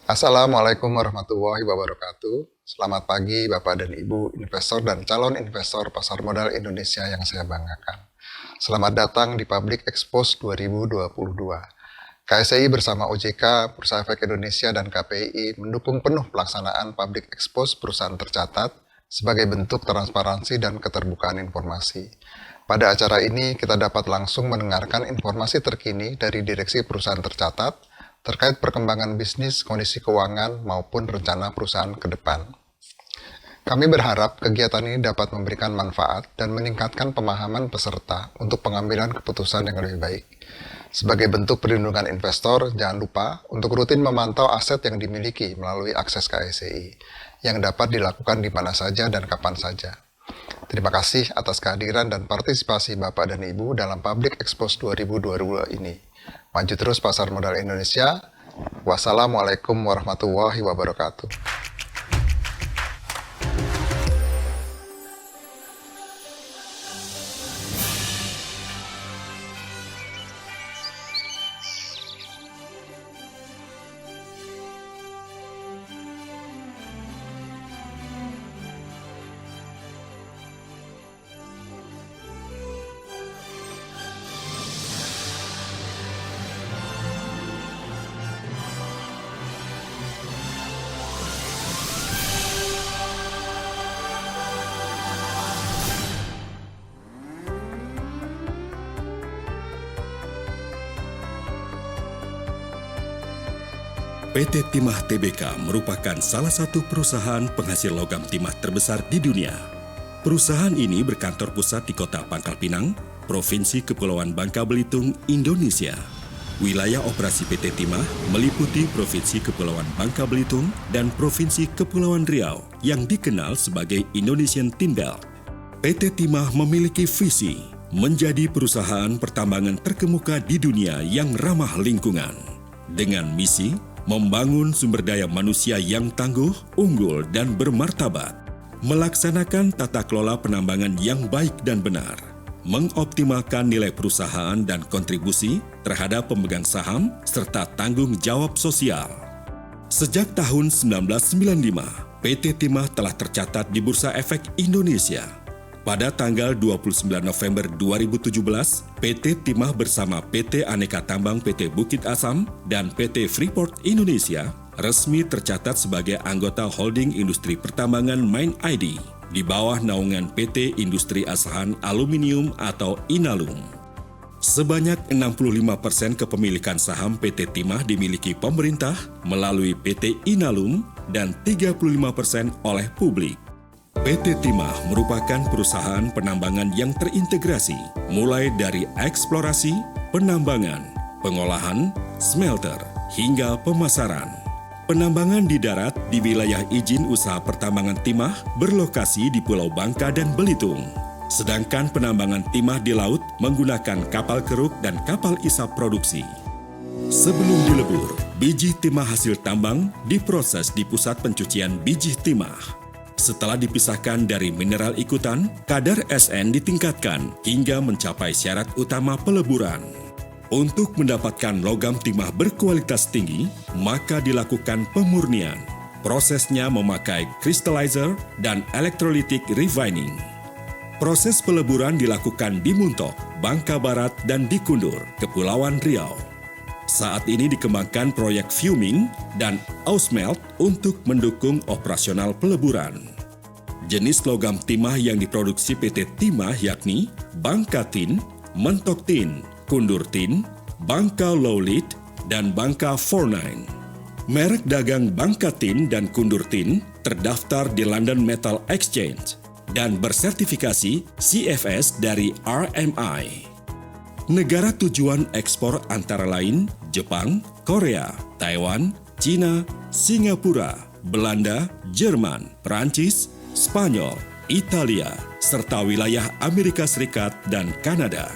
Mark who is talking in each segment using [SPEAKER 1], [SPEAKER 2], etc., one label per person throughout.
[SPEAKER 1] Assalamualaikum warahmatullahi wabarakatuh. Selamat pagi Bapak dan Ibu investor dan calon investor pasar modal Indonesia yang saya banggakan. Selamat datang di Public Expos 2022. KSI bersama OJK, Bursa Efek Indonesia dan KPI mendukung penuh pelaksanaan Public Expos perusahaan tercatat sebagai bentuk transparansi dan keterbukaan informasi. Pada acara ini kita dapat langsung mendengarkan informasi terkini dari direksi perusahaan tercatat terkait perkembangan bisnis, kondisi keuangan, maupun rencana perusahaan ke depan. Kami berharap kegiatan ini dapat memberikan manfaat dan meningkatkan pemahaman peserta untuk pengambilan keputusan yang lebih baik. Sebagai bentuk perlindungan investor, jangan lupa untuk rutin memantau aset yang dimiliki melalui akses KSEI, yang dapat dilakukan di mana saja dan kapan saja. Terima kasih atas kehadiran dan partisipasi Bapak dan Ibu dalam Public Expos 2022 ini. Maju terus pasar modal Indonesia. Wassalamualaikum warahmatullahi wabarakatuh.
[SPEAKER 2] PT Timah Tbk merupakan salah satu perusahaan penghasil logam timah terbesar di dunia. Perusahaan ini berkantor pusat di Kota Pangkal Pinang, Provinsi Kepulauan Bangka Belitung, Indonesia. Wilayah operasi PT Timah meliputi Provinsi Kepulauan Bangka Belitung dan Provinsi Kepulauan Riau yang dikenal sebagai Indonesian Tin Belt. PT Timah memiliki visi menjadi perusahaan pertambangan terkemuka di dunia yang ramah lingkungan. Dengan misi membangun sumber daya manusia yang tangguh, unggul, dan bermartabat, melaksanakan tata kelola penambangan yang baik dan benar, mengoptimalkan nilai perusahaan dan kontribusi terhadap pemegang saham, serta tanggung jawab sosial. Sejak tahun 1995, PT Timah telah tercatat di Bursa Efek Indonesia. Pada tanggal 29 November 2017, PT Timah bersama PT Aneka Tambang PT Bukit Asam dan PT Freeport Indonesia resmi tercatat sebagai anggota holding industri pertambangan Main ID di bawah naungan PT Industri Asahan Aluminium atau Inalum. Sebanyak 65% kepemilikan saham PT Timah dimiliki pemerintah melalui PT Inalum dan 35% oleh publik. PT Timah merupakan perusahaan penambangan yang terintegrasi, mulai dari eksplorasi, penambangan, pengolahan, smelter, hingga pemasaran. Penambangan di darat di wilayah izin usaha pertambangan timah berlokasi di Pulau Bangka dan Belitung. Sedangkan penambangan timah di laut menggunakan kapal keruk dan kapal isap produksi. Sebelum dilebur, biji timah hasil tambang diproses di pusat pencucian biji timah. Setelah dipisahkan dari mineral ikutan, kadar SN ditingkatkan hingga mencapai syarat utama peleburan. Untuk mendapatkan logam timah berkualitas tinggi, maka dilakukan pemurnian. Prosesnya memakai crystallizer dan electrolytic refining. Proses peleburan dilakukan di Muntok, Bangka Barat, dan di Kundur, Kepulauan Riau. Saat ini dikembangkan proyek fuming dan ausmelt untuk mendukung operasional peleburan. Jenis logam timah yang diproduksi PT Timah yakni Bangka Tin, Mentok Tin, Kundur Tin, Bangka Lowlit, dan Bangka 49. Merek dagang Bangka Tin dan Kundur Tin terdaftar di London Metal Exchange dan bersertifikasi CFS dari RMI. Negara tujuan ekspor antara lain Jepang, Korea, Taiwan, Cina, Singapura, Belanda, Jerman, Perancis, Spanyol, Italia, serta wilayah Amerika Serikat dan Kanada.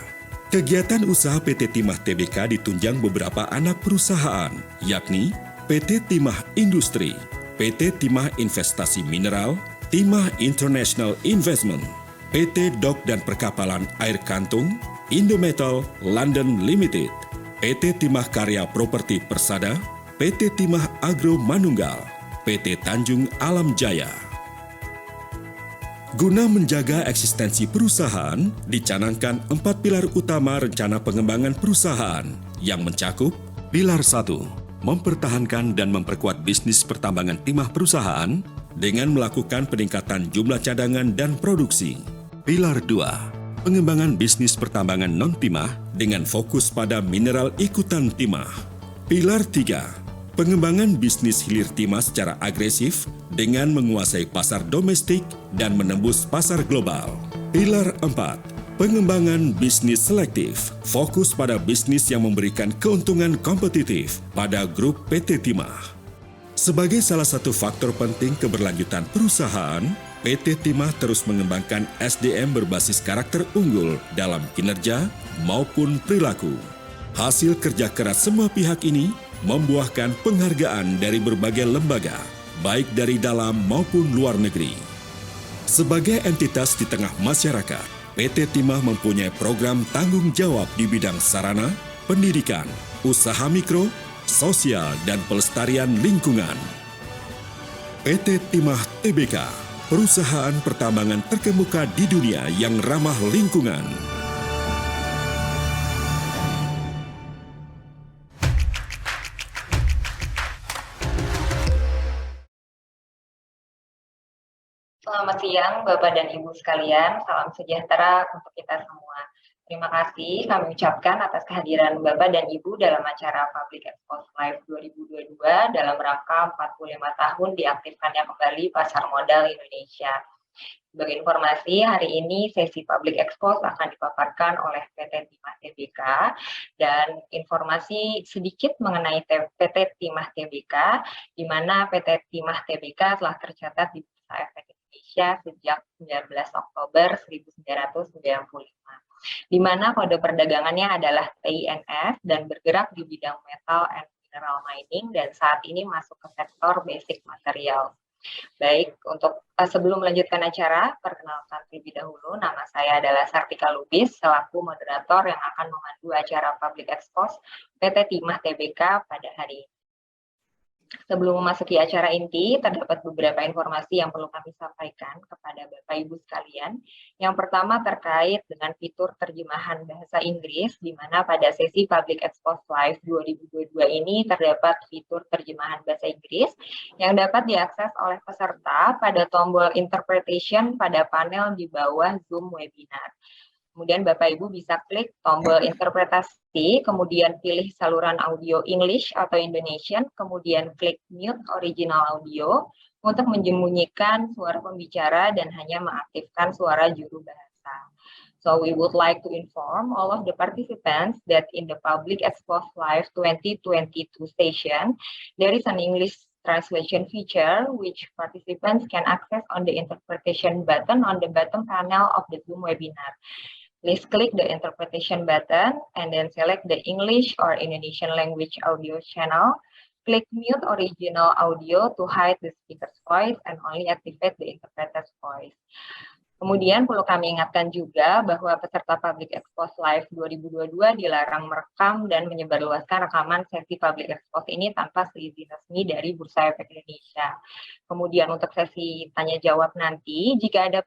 [SPEAKER 2] Kegiatan usaha PT Timah Tbk ditunjang beberapa anak perusahaan, yakni PT Timah Industri, PT Timah Investasi Mineral, Timah International Investment, PT Dok dan Perkapalan Air Kantung, Indometal London Limited, PT Timah Karya Properti Persada, PT Timah Agro Manunggal, PT Tanjung Alam Jaya. Guna menjaga eksistensi perusahaan, dicanangkan 4 pilar utama rencana pengembangan perusahaan yang mencakup pilar 1, mempertahankan dan memperkuat bisnis pertambangan timah perusahaan dengan melakukan peningkatan jumlah cadangan dan produksi. Pilar 2, pengembangan bisnis pertambangan non-timah dengan fokus pada mineral ikutan timah. Pilar 3, pengembangan bisnis hilir timah secara agresif dengan menguasai pasar domestik dan menembus pasar global. Pilar 4, pengembangan bisnis selektif, fokus pada bisnis yang memberikan keuntungan kompetitif pada grup PT Timah. Sebagai salah satu faktor penting keberlanjutan perusahaan, PT Timah terus mengembangkan SDM berbasis karakter unggul dalam kinerja maupun perilaku. Hasil kerja keras semua pihak ini membuahkan penghargaan dari berbagai lembaga, baik dari dalam maupun luar negeri. Sebagai entitas di tengah masyarakat, PT Timah mempunyai program tanggung jawab di bidang sarana, pendidikan, usaha mikro, sosial, dan pelestarian lingkungan. PT Timah Tbk, perusahaan pertambangan terkemuka di dunia yang ramah lingkungan.
[SPEAKER 3] Selamat siang, Bapak dan Ibu sekalian. Salam sejahtera untuk kita semua. Terima kasih kami ucapkan atas kehadiran Bapak dan Ibu dalam acara Public Expose Live 2022 dalam rangka 45 tahun diaktifkannya kembali Pasar Modal Indonesia. Sebagai informasi, hari ini sesi Public Expose akan dipaparkan oleh PT Timah Tbk, dan informasi sedikit mengenai PT Timah Tbk, di mana PT Timah Tbk telah tercatat di Bursa Efek Indonesia sejak 19 Oktober 1995, di mana kode perdagangannya adalah TINF dan bergerak di bidang metal and mineral mining, dan saat ini masuk ke sektor basic material. Baik, untuk sebelum melanjutkan acara, perkenalkan terlebih dahulu, nama saya adalah Sartika Lubis, selaku moderator yang akan memandu acara Public Expose PT Timah Tbk pada hari ini. Sebelum memasuki acara inti, terdapat beberapa informasi yang perlu kami sampaikan kepada Bapak Ibu sekalian. Yang pertama terkait dengan fitur terjemahan bahasa Inggris, di mana pada sesi Public Expose Live 2022 ini terdapat fitur terjemahan bahasa Inggris yang dapat diakses oleh peserta pada tombol interpretation pada panel di bawah Zoom webinar. Kemudian Bapak Ibu bisa klik tombol interpretasi, kemudian pilih saluran audio English atau Indonesian, kemudian klik mute original audio untuk menyembunyikan suara pembicara dan hanya mengaktifkan suara juru bahasa. So we would like to inform all of the participants that in the Public Expose Live 2022 session, there is an English translation feature which participants can access on the interpretation button on the bottom panel of the Zoom webinar. Please click the interpretation button and then select the English or Indonesian language audio channel. Click mute original audio to hide the speaker's voice and only activate the interpreter's voice. Kemudian perlu kami ingatkan juga bahwa peserta Public Expose Live 2022 dilarang merekam dan menyebarluaskan rekaman sesi Public Expose ini tanpa seizin resmi dari Bursa Efek Indonesia. Kemudian untuk sesi tanya jawab nanti, jika ada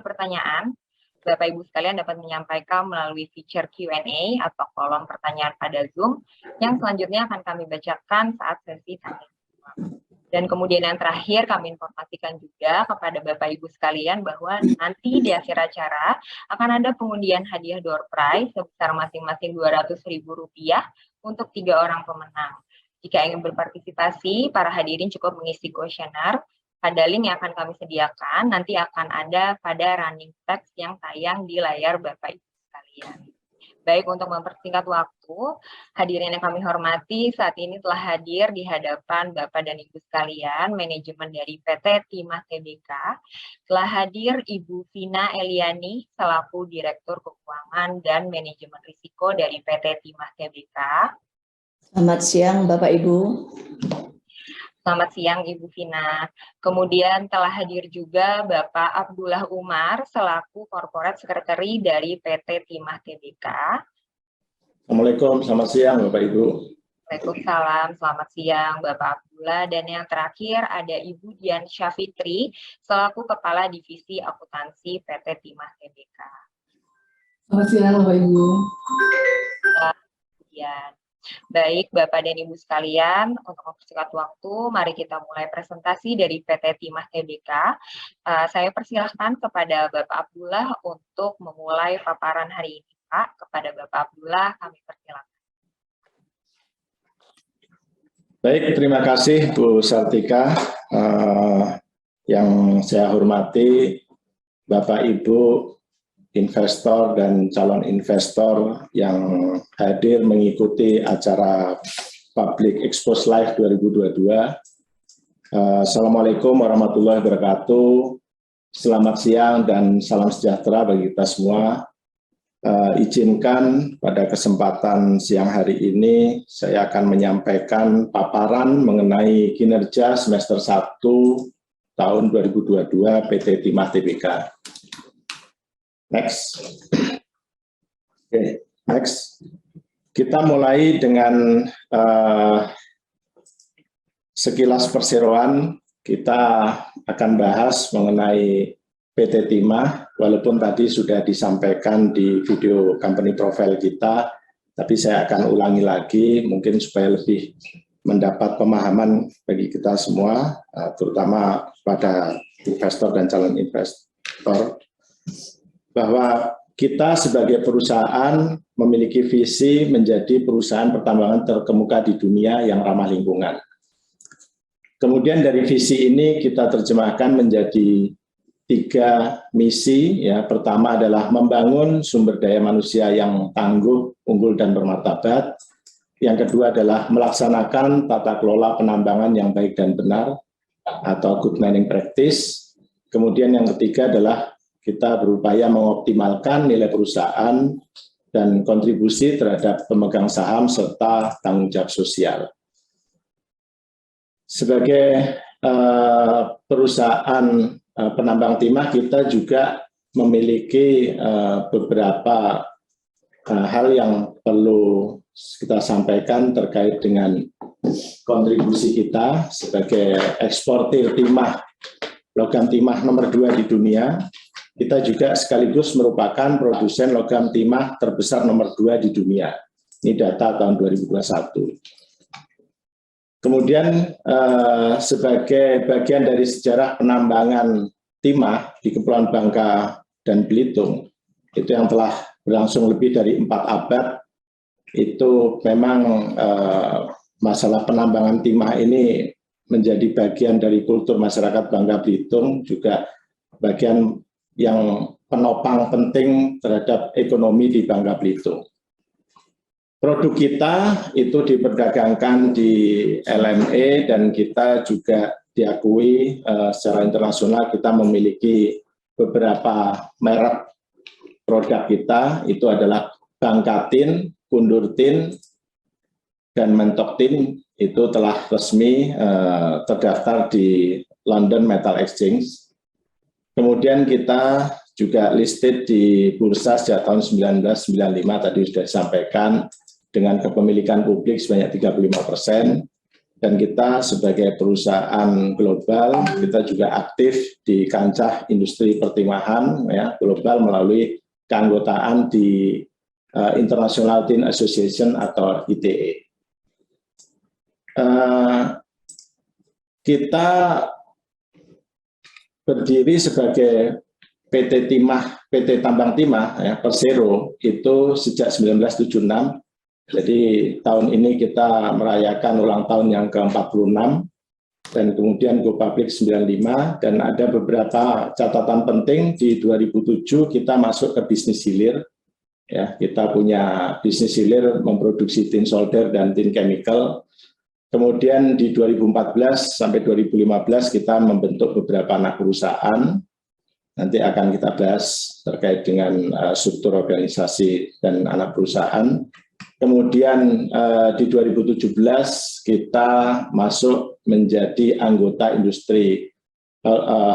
[SPEAKER 3] pertanyaan, Bapak Ibu sekalian dapat menyampaikan melalui feature Q&A atau kolom pertanyaan pada Zoom yang selanjutnya akan kami bacakan saat sesi tanya jawab. Dan kemudian yang terakhir kami informasikan juga kepada Bapak Ibu sekalian bahwa nanti di akhir acara akan ada pengundian hadiah door prize sebesar masing-masing Rp200.000 untuk 3 orang pemenang. Jika ingin berpartisipasi, para hadirin cukup mengisi kuesioner pada link yang akan kami sediakan, nanti akan ada pada running text yang tayang di layar Bapak Ibu sekalian. Baik, untuk mempersingkat waktu, hadirin yang kami hormati, saat ini telah hadir di hadapan Bapak dan Ibu sekalian, manajemen dari PT Timah Tbk. Telah hadir Ibu Vina Eliani, selaku Direktur Keuangan dan Manajemen Risiko dari PT Timah Tbk.
[SPEAKER 4] Selamat siang, Bapak Ibu.
[SPEAKER 3] Selamat siang Ibu Vina. Kemudian telah hadir juga Bapak Abdullah Umar selaku Corporate Secretary dari PT Timah Tbk.
[SPEAKER 5] Assalamualaikum, selamat siang Bapak Ibu.
[SPEAKER 3] Waalaikumsalam, selamat siang Bapak Abdullah. Dan yang terakhir ada Ibu Dian Syafitri, selaku Kepala Divisi Akuntansi PT Timah Tbk.
[SPEAKER 5] Selamat siang Bapak Ibu.
[SPEAKER 3] Dian. Baik, Bapak dan Ibu sekalian, untuk mempersingkat waktu, mari kita mulai presentasi dari PT Timah Tbk. Saya persilahkan kepada Bapak Abdullah untuk memulai paparan hari ini, Pak. Kepada Bapak Abdullah, kami persilahkan.
[SPEAKER 6] Baik, terima kasih Bu Sartika. Yang saya hormati Bapak Ibu investor dan calon investor yang hadir mengikuti acara Public Expose Live 2022. Assalamualaikum warahmatullahi wabarakatuh. Selamat siang dan salam sejahtera bagi kita semua. Izinkan pada kesempatan siang hari ini saya akan menyampaikan paparan mengenai kinerja semester 1 tahun 2022 PT Timah Tbk. Next. Oke, next. Kita mulai dengan sekilas perseroan. Kita akan bahas mengenai PT Timah, walaupun tadi sudah disampaikan di video company profile kita, tapi saya akan ulangi lagi, mungkin supaya lebih mendapat pemahaman bagi kita semua, terutama pada investor dan calon investor, bahwa kita sebagai perusahaan memiliki visi menjadi perusahaan pertambangan terkemuka di dunia yang ramah lingkungan. Kemudian dari visi ini kita terjemahkan menjadi 3 misi. Ya, pertama adalah membangun sumber daya manusia yang tangguh, unggul, dan bermartabat. Yang kedua adalah melaksanakan tata kelola penambangan yang baik dan benar atau good mining practice. Kemudian yang ketiga adalah kita berupaya mengoptimalkan nilai perusahaan dan kontribusi terhadap pemegang saham serta tanggung jawab sosial. Sebagai perusahaan penambang timah, kita juga memiliki beberapa hal yang perlu kita sampaikan terkait dengan kontribusi kita sebagai eksportir timah, logam timah nomor 2 di dunia. Kita juga sekaligus merupakan produsen logam timah terbesar nomor 2 di dunia. Ini data tahun 2021. Kemudian sebagai bagian dari sejarah penambangan timah di Kepulauan Bangka dan Belitung, itu yang telah berlangsung lebih dari 4 abad, itu memang masalah penambangan timah ini menjadi bagian dari kultur masyarakat Bangka Belitung, juga bagian yang penopang penting terhadap ekonomi di Bangka Belitung. Produk kita itu diperdagangkan di LME dan kita juga diakui secara internasional. Kita memiliki beberapa merek produk kita, itu adalah Bangkatin, Kundurtin, dan Mentoktin. Itu telah resmi terdaftar di London Metal Exchange. Kemudian kita juga listed di bursa sejak tahun 1995, tadi sudah disampaikan, dengan kepemilikan publik sebanyak 35%, dan kita sebagai perusahaan global, kita juga aktif di kancah industri pertimahan ya, global melalui keanggotaan di International Tin Association atau ITE. Kita berdiri sebagai PT Timah, PT Tambang Timah, ya, Persero, itu sejak 1976. Jadi tahun ini kita merayakan ulang tahun yang ke-46, dan kemudian Go Public 95, dan ada beberapa catatan penting. Di 2007 kita masuk ke bisnis hilir. Ya, kita punya bisnis hilir memproduksi tin solder dan tin chemical. Kemudian di 2014 sampai 2015 kita membentuk beberapa anak perusahaan. Nanti akan kita bahas terkait dengan struktur organisasi dan anak perusahaan. Kemudian di 2017 kita masuk menjadi anggota industri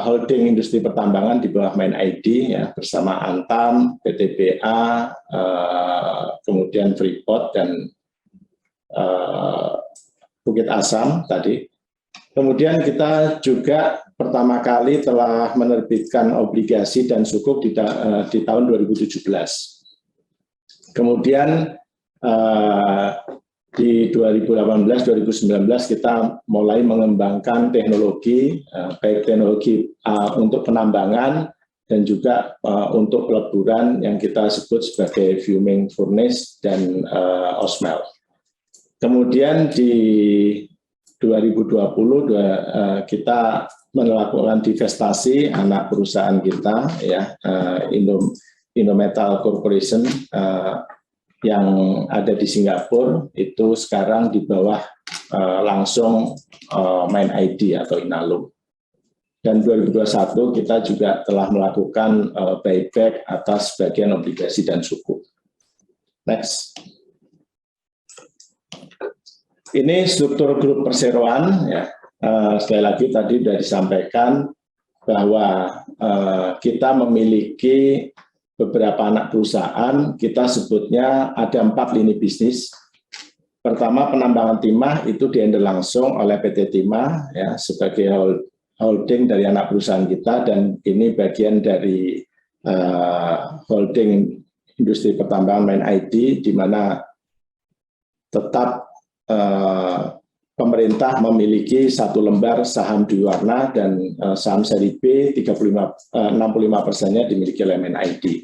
[SPEAKER 6] holding industri pertambangan di bawah Main ID ya, bersama Antam, PTBA, kemudian Freeport dan Bukit Asam tadi. Kemudian kita juga pertama kali telah menerbitkan obligasi dan sukuk di tahun 2017. Kemudian di 2018-2019 kita mulai mengembangkan teknologi, baik teknologi untuk penambangan dan juga untuk peleburan yang kita sebut sebagai fuming furnace dan osmel. Kemudian di 2020 kita melakukan divestasi anak perusahaan kita, ya, Indometal Corporation yang ada di Singapura, itu sekarang di bawah langsung Main ID atau Inalum. Dan 2021 kita juga telah melakukan buyback atas sebagian obligasi dan sukuk. Next. Ini struktur grup perseroan, ya. Sekali lagi tadi sudah disampaikan bahwa kita memiliki beberapa anak perusahaan, kita sebutnya ada 4 lini bisnis. Pertama, penambangan timah itu dihandle langsung oleh PT Timah, ya, sebagai holding dari anak perusahaan kita, dan ini bagian dari holding industri pertambangan Main ID, di mana tetap pemerintah memiliki 1 lembar saham Dwi Warna dan saham seri B 65%-nya dimiliki oleh Main ID.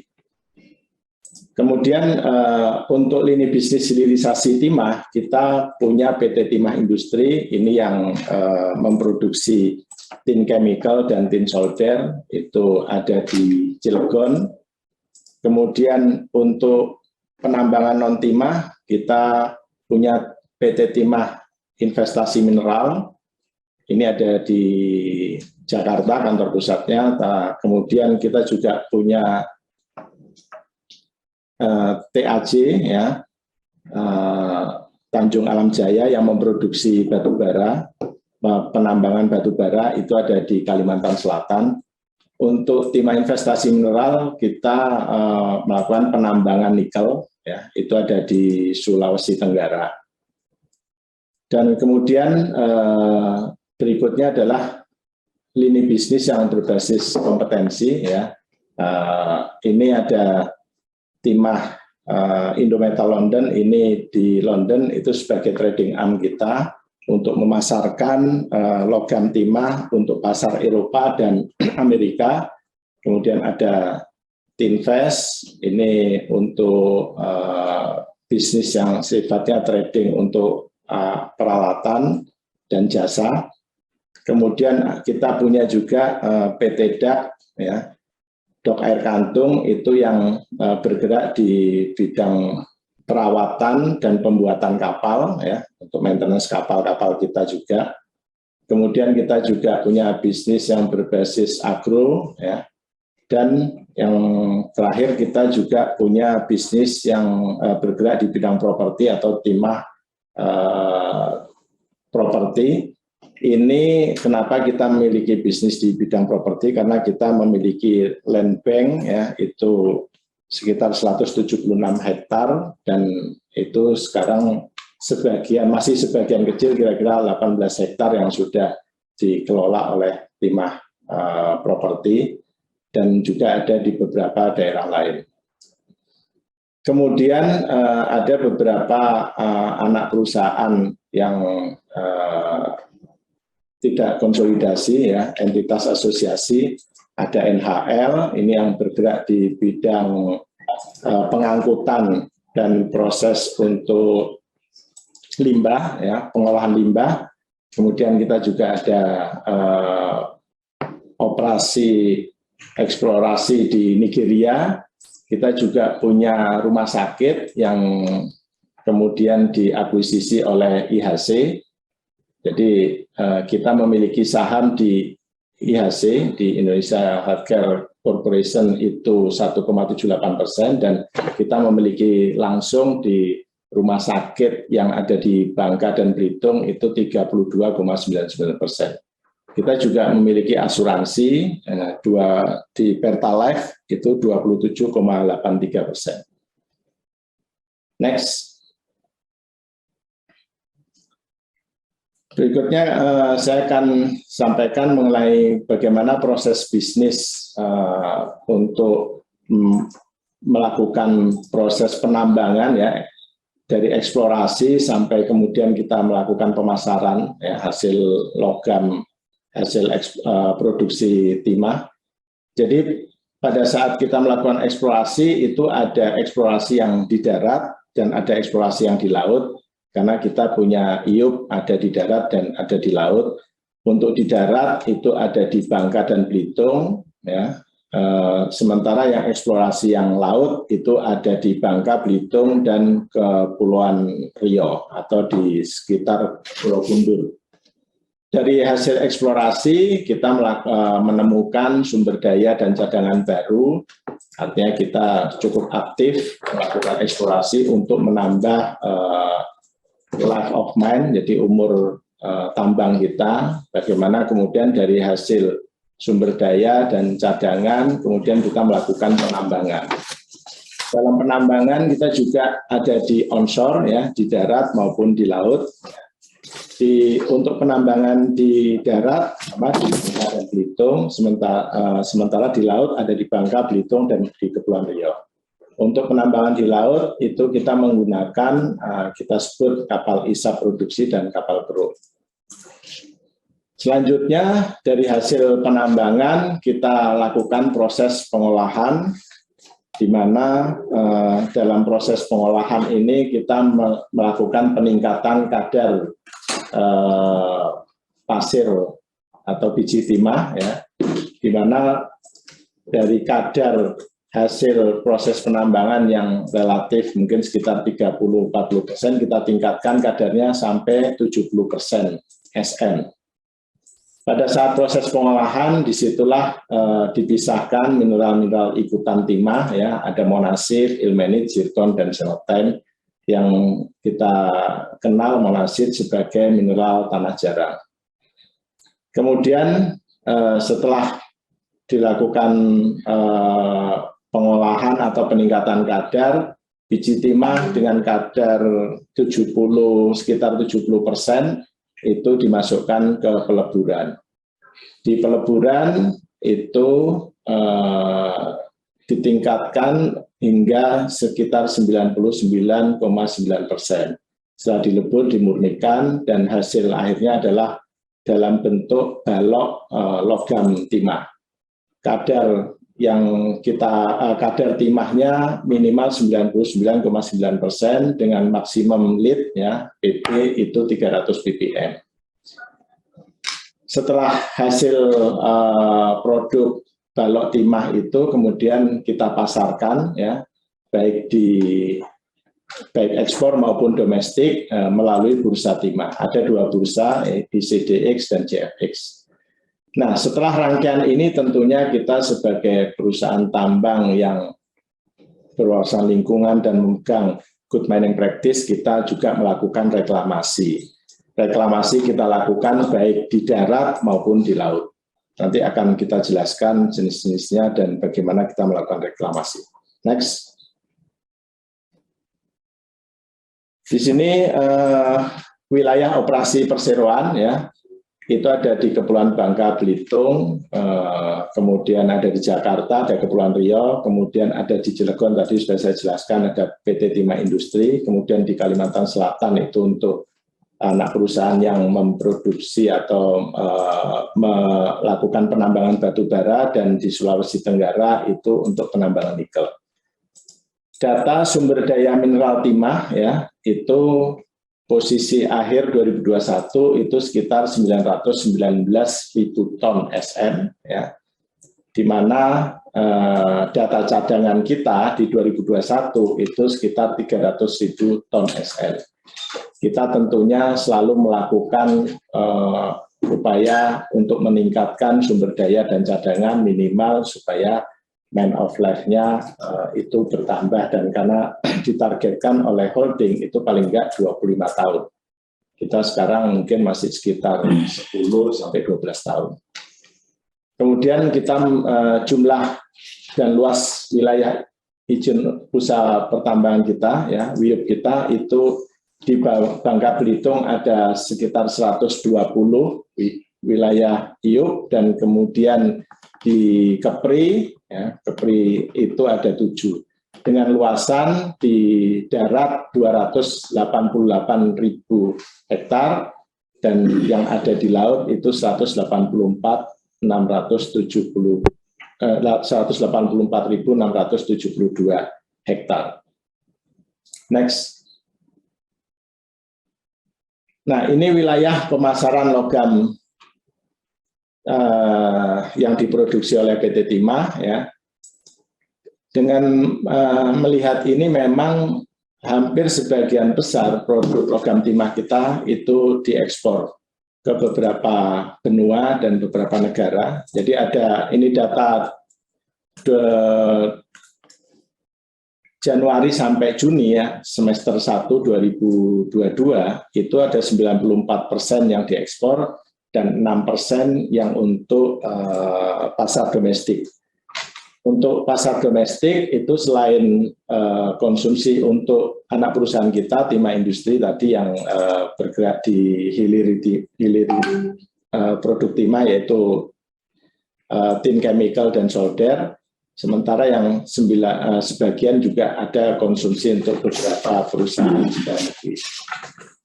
[SPEAKER 6] Kemudian untuk lini bisnis hilirisasi timah, kita punya PT Timah Industri, ini yang memproduksi tin chemical dan tin solder, itu ada di Cilegon. Kemudian untuk penambangan non timah, kita punya PT Timah Investasi Mineral, ini ada di Jakarta kantor pusatnya. Kemudian kita juga punya TAJ, ya, Tanjung Alam Jaya, yang memproduksi batu bara, penambangan batu bara itu ada di Kalimantan Selatan. Untuk Timah Investasi Mineral kita melakukan penambangan nikel, ya, itu ada di Sulawesi Tenggara. Dan kemudian berikutnya adalah lini bisnis yang berbasis kompetensi, ya. Ini ada Timah Indometal London, ini di London itu sebagai trading arm kita untuk memasarkan logam timah untuk pasar Eropa dan Amerika. Kemudian ada Tinvest, ini untuk bisnis yang sifatnya trading untuk peralatan dan jasa. Kemudian kita punya juga PT DAK, ya, Dok Air Kantung, itu yang bergerak di bidang perawatan dan pembuatan kapal, ya, untuk maintenance kapal-kapal kita juga. Kemudian kita juga punya bisnis yang berbasis agro, ya, dan yang terakhir kita juga punya bisnis yang bergerak di bidang properti atau timah properti. Ini kenapa kita memiliki bisnis di bidang properti, karena kita memiliki land bank, ya, itu sekitar 176 hektar, dan itu sekarang masih sebagian kecil, kira-kira 18 hektar yang sudah dikelola oleh Timah Properti, dan juga ada di beberapa daerah lain. Kemudian ada beberapa anak perusahaan yang tidak konsolidasi, ya, entitas asosiasi. Ada NHL, ini yang bergerak di bidang pengangkutan dan proses untuk limbah, ya, pengolahan limbah. Kemudian kita juga ada operasi eksplorasi di Nigeria. Kita juga punya rumah sakit yang kemudian diakuisisi oleh IHC. Jadi kita memiliki saham di IHC, di Indonesia Healthcare Corporation, itu 1,78%, dan kita memiliki langsung di rumah sakit yang ada di Bangka dan Belitung itu 32,99%. Kita juga memiliki asuransi di Pertalite itu 27,83%. Next. Berikutnya saya akan sampaikan mengenai bagaimana proses bisnis untuk melakukan proses penambangan ya, dari eksplorasi sampai kemudian kita melakukan pemasaran ya, hasil logam, hasil produksi timah. Jadi pada saat kita melakukan eksplorasi itu ada eksplorasi yang di darat dan ada eksplorasi yang di laut. Karena kita punya IUP ada di darat dan ada di laut. Untuk di darat itu ada di Bangka dan Belitung, ya. Sementara yang eksplorasi yang laut itu ada di Bangka, Belitung, dan Kepulauan Riau atau di sekitar Pulau Kundur. Dari hasil eksplorasi kita menemukan sumber daya dan cadangan baru, artinya kita cukup aktif melakukan eksplorasi untuk menambah life of mine, jadi umur tambang kita, bagaimana kemudian dari hasil sumber daya dan cadangan, kemudian kita melakukan penambangan. Dalam penambangan kita juga ada di onshore, ya, di darat maupun di laut. Untuk penambangan di darat, sama di Bangka dan Belitung, sementara di laut ada di Bangka, Belitung, dan di Kepulauan Riau. Untuk penambangan di laut itu kita menggunakan kita sebut kapal ISA produksi dan kapal kru. Selanjutnya dari hasil penambangan kita lakukan proses pengolahan, di mana dalam proses pengolahan ini kita melakukan peningkatan kadar pasir atau biji timah, ya, di mana dari kadar hasil proses penambangan yang relatif mungkin sekitar 30-40%, kita tingkatkan kadarnya sampai 70% SM. Pada saat proses pengolahan, disitulah dipisahkan mineral-mineral ikutan timah, ya, ada monasit, ilmenit, zirkon, dan xenotime, yang kita kenal monasit sebagai mineral tanah jarang. Kemudian setelah dilakukan pengolahan atau peningkatan kadar, biji timah dengan kadar sekitar 70% itu dimasukkan ke peleburan. Di peleburan itu ditingkatkan hingga sekitar 99,9%. Setelah dilebur, dimurnikan, dan hasil akhirnya adalah dalam bentuk balok logam timah. Kadar timahnya minimal 99,9% dengan maksimum lead, ya, pp itu 300 ppm. Setelah hasil produk balok timah itu kemudian kita pasarkan, ya, baik ekspor maupun domestik melalui bursa timah. Ada 2 bursa, BCDX dan JFX. Nah, setelah rangkaian ini tentunya kita sebagai perusahaan tambang yang berwawasan lingkungan dan memegang good mining practice, kita juga melakukan reklamasi. Reklamasi kita lakukan baik di darat maupun di laut. Nanti akan kita jelaskan jenis-jenisnya dan bagaimana kita melakukan reklamasi. Next. Di sini wilayah operasi perseroan, ya, itu ada di Kepulauan Bangka, Belitung, kemudian ada di Jakarta, ada Kepulauan Riau, kemudian ada di Cilegon, tadi sudah saya jelaskan ada PT Timah Industri, kemudian di Kalimantan Selatan itu untuk anak perusahaan yang memproduksi atau melakukan penambangan batu bara, dan di Sulawesi Tenggara itu untuk penambangan nikel. Data sumber daya mineral timah, ya, itu posisi akhir 2021 itu sekitar 919.000 ton SM, ya, di mana data cadangan kita di 2021 itu sekitar 300.000 ton SM. Kita tentunya selalu melakukan upaya untuk meningkatkan sumber daya dan cadangan minimal supaya man of life-nya itu bertambah, dan karena ditargetkan oleh holding itu paling enggak 25 tahun. Kita sekarang mungkin masih sekitar 10-12 tahun. Kemudian kita jumlah dan luas wilayah izin usaha pertambangan kita, ya, WIUP kita itu di Bangka Belitung ada sekitar 120 wilayah IUP, dan kemudian di Kepri, ya, Kepri itu ada 7. Dengan luasan di darat 288.000 hektar, dan yang ada di laut itu 184.672 hektar. Next. Nah, ini wilayah pemasaran logam yang diproduksi oleh PT Timah, ya. Dengan melihat ini, memang hampir sebagian besar produk logam timah kita itu diekspor ke beberapa benua dan beberapa negara. Jadi ini data Januari sampai Juni, ya, semester 1 2022, itu ada 94% yang diekspor dan 6% yang untuk pasar domestik. Untuk pasar domestik itu selain konsumsi untuk anak perusahaan kita, Timah Industri tadi yang bergerak di hilir produk Timah, yaitu tin chemical dan solder. Sementara yang sebagian juga ada konsumsi untuk beberapa perusahaan dalam negeri.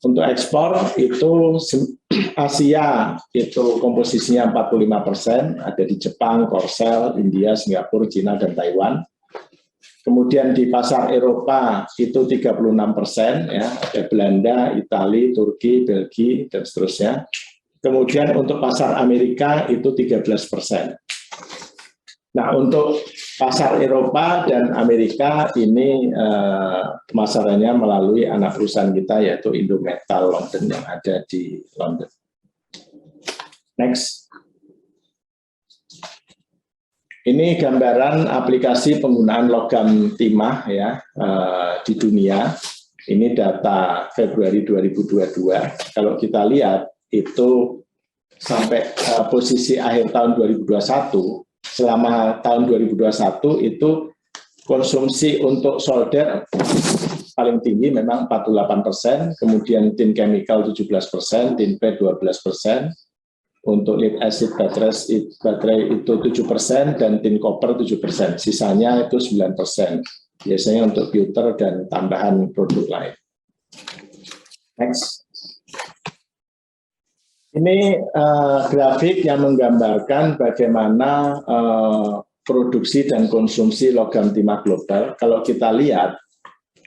[SPEAKER 6] Untuk ekspor itu Asia itu komposisinya 45%, ada di Jepang, Korsel, India, Singapura, Cina, dan Taiwan. Kemudian di pasar Eropa itu 36%, ya, ada Belanda, Italia, Turki, Belgia, dan seterusnya. Kemudian untuk pasar Amerika itu 13%. Nah, untuk pasar Eropa dan Amerika ini pemasarannya melalui anak perusahaan kita, yaitu Indometal London yang ada di London. Next. Ini gambaran aplikasi penggunaan logam timah, ya, di dunia. Ini data Februari 2022. Kalau kita lihat itu sampai posisi akhir tahun 2021, selama tahun 2021 itu konsumsi untuk solder paling tinggi memang 48%, kemudian tin chemical 17%, tin P 12%, untuk lead acid baterai itu 7%, dan tin copper 7%, sisanya itu 9%, biasanya untuk filter dan tambahan produk lain. Next. Ini grafik yang menggambarkan bagaimana produksi dan konsumsi logam timah global. Kalau kita lihat,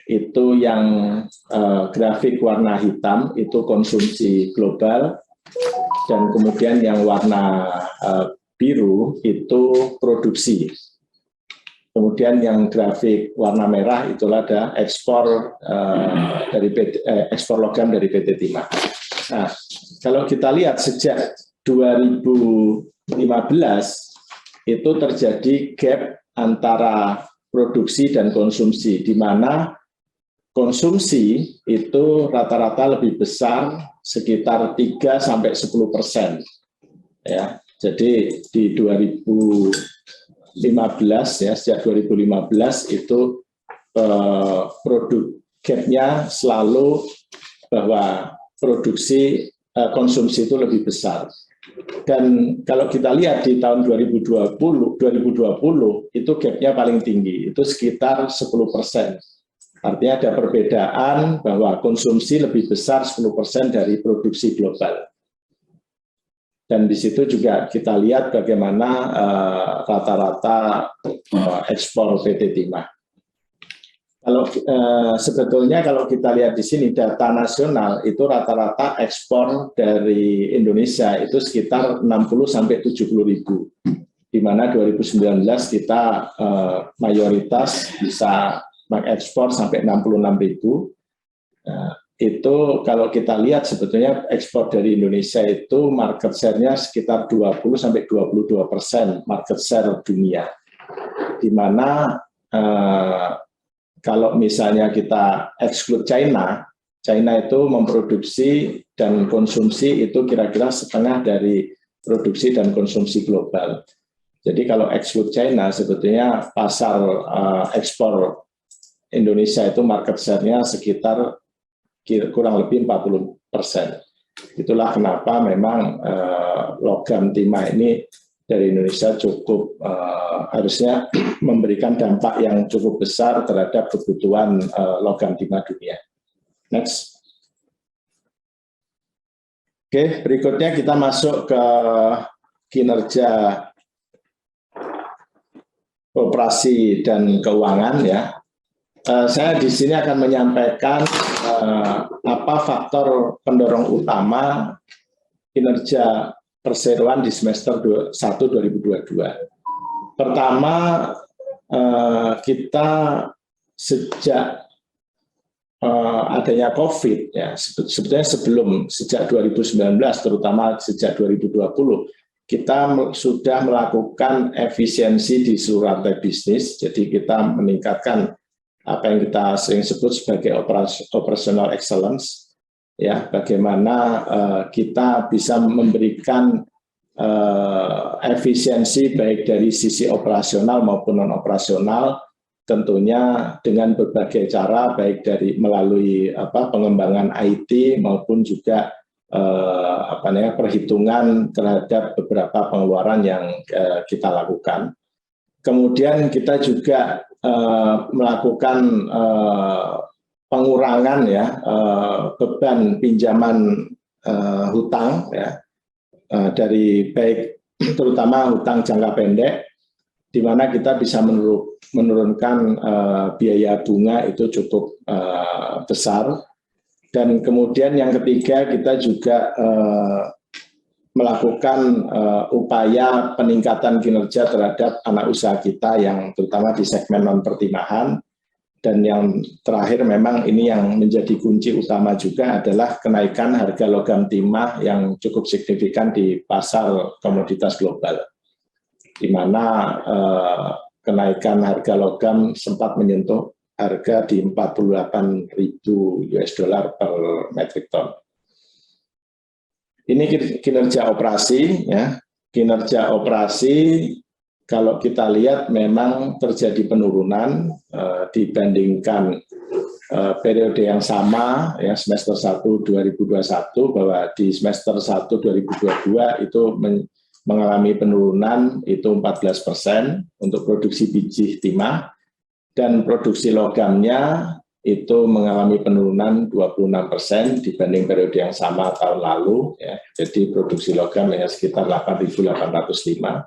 [SPEAKER 6] itu yang grafik warna hitam itu konsumsi global, dan kemudian yang warna biru itu produksi. Kemudian yang grafik warna merah itulah ada ekspor ekspor logam dari PT Timah. Nah, kalau kita lihat sejak 2015 itu terjadi gap antara produksi dan konsumsi, di mana konsumsi itu rata-rata lebih besar sekitar 3-10%. Ya, jadi di 2015, ya, sejak 2015 itu produk gap-nya selalu bahwa produksi konsumsi itu lebih besar. Dan kalau kita lihat di tahun 2020 itu gap-nya paling tinggi, itu sekitar 10%. Artinya ada perbedaan bahwa konsumsi lebih besar 10% dari produksi global. Dan di situ juga kita lihat bagaimana rata-rata ekspor PT Timah. Kalau sebetulnya kalau kita lihat di sini data nasional itu rata-rata ekspor dari Indonesia itu sekitar 60-70 ribu, di mana 2019 kita mayoritas bisa mengekspor sampai 66 ribu. Itu kalau kita lihat sebetulnya ekspor dari Indonesia itu market share-nya sekitar 20-22% market share dunia, di mana kalau misalnya kita exclude China itu memproduksi dan konsumsi itu kira-kira setengah dari produksi dan konsumsi global. Jadi kalau exclude China, sebetulnya pasar ekspor Indonesia itu market share-nya sekitar kurang lebih 40%. Itulah kenapa memang logam timah ini dari Indonesia cukup harusnya memberikan dampak yang cukup besar terhadap kebutuhan logam timah dunia. Next. Oke, berikutnya kita masuk ke kinerja operasi dan keuangan ya. Saya di sini akan menyampaikan apa faktor pendorong utama kinerja perseroan di semester 1 2022. Pertama, kita sejak adanya COVID, ya, sebetulnya sejak 2019, terutama sejak 2020, kita sudah melakukan efisiensi di seluruh rantai bisnis. Jadi kita meningkatkan apa yang kita sering sebut sebagai operational excellence, ya, bagaimana kita bisa memberikan efisiensi baik dari sisi operasional maupun non operasional, tentunya dengan berbagai cara, baik dari melalui pengembangan IT maupun juga perhitungan terhadap beberapa pengeluaran yang kita lakukan. Kemudian kita juga melakukan pengurangan ya beban pinjaman hutang ya dari baik terutama hutang jangka pendek, di mana kita bisa menurunkan biaya bunga itu cukup besar. Dan kemudian yang ketiga, kita juga melakukan upaya peningkatan kinerja terhadap anak usaha kita yang terutama di segmen non-pertimahan. Dan yang terakhir memang ini yang menjadi kunci utama juga adalah kenaikan harga logam timah yang cukup signifikan di pasar komoditas global, di mana kenaikan harga logam sempat menyentuh harga di 48.000 US dollar per metric ton. Ini kinerja operasi, ya. Kinerja operasi kalau kita lihat memang terjadi penurunan dibandingkan periode yang sama, ya, semester 1 2021, bahwa di semester 1 2022 itu mengalami penurunan itu 14% untuk produksi biji timah, dan produksi logamnya itu mengalami penurunan 26% dibanding periode yang sama tahun lalu, ya. Jadi produksi logam hanya sekitar 8.805.